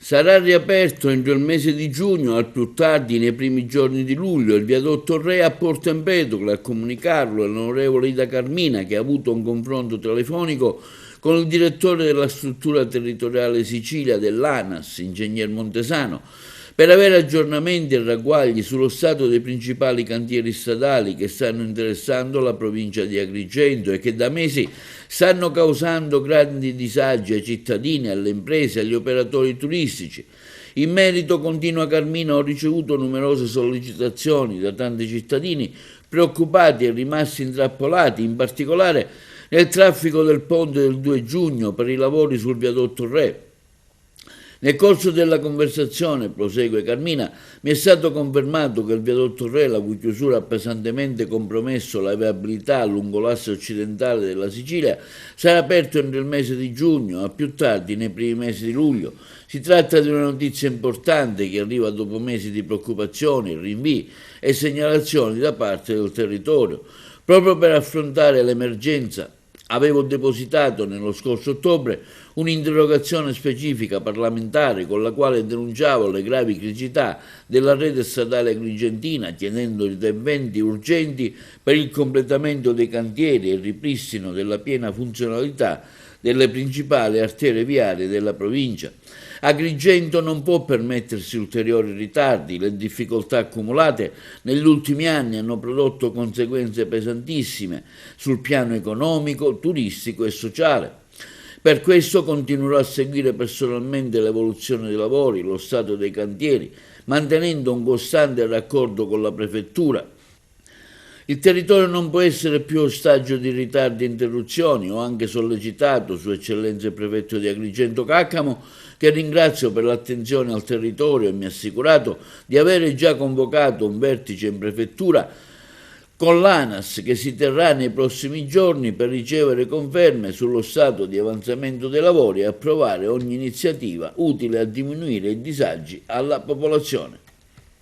Sarà riaperto entro il mese di giugno, al più tardi nei primi giorni di luglio, il viadotto Re a Porto Empedocle. A comunicarlo l'onorevole Ida Carmina, che ha avuto un confronto telefonico con il direttore della struttura territoriale Sicilia dell'ANAS, ingegner Montesano, per avere aggiornamenti e ragguagli sullo stato dei principali cantieri stradali che stanno interessando la provincia di Agrigento e che da mesi stanno causando grandi disagi ai cittadini, alle imprese, agli operatori turistici. In merito, continua Carmina, ho ricevuto numerose sollecitazioni da tanti cittadini preoccupati e rimasti intrappolati, in particolare nel traffico del ponte del 2 giugno per i lavori sul viadotto Re. Nel corso della conversazione, prosegue Carmina, mi è stato confermato che il viadotto Re, la cui chiusura ha pesantemente compromesso la viabilità lungo l'asse occidentale della Sicilia, sarà aperto entro il mese di giugno, a più tardi nei primi mesi di luglio. Si tratta di una notizia importante che arriva dopo mesi di preoccupazioni, rinvii e segnalazioni da parte del territorio. Proprio per affrontare l'emergenza avevo depositato nello scorso ottobre un'interrogazione specifica parlamentare con la quale denunciavo le gravi criticità della rete stradale agrigentina, chiedendo interventi urgenti per il completamento dei cantieri e il ripristino della piena funzionalità delle principali arterie viarie della provincia. Agrigento non può permettersi ulteriori ritardi, le difficoltà accumulate negli ultimi anni hanno prodotto conseguenze pesantissime sul piano economico, turistico e sociale. Per questo continuerò a seguire personalmente l'evoluzione dei lavori, lo stato dei cantieri, mantenendo un costante raccordo con la prefettura. Il territorio non può essere più ostaggio di ritardi e interruzioni. Ho anche sollecitato Sua Eccellenza il Prefetto di Agrigento Caccamo, che ringrazio per l'attenzione al territorio, e mi ha assicurato di avere già convocato un vertice in prefettura con l'ANAS che si terrà nei prossimi giorni per ricevere conferme sullo stato di avanzamento dei lavori e approvare ogni iniziativa utile a diminuire i disagi alla popolazione.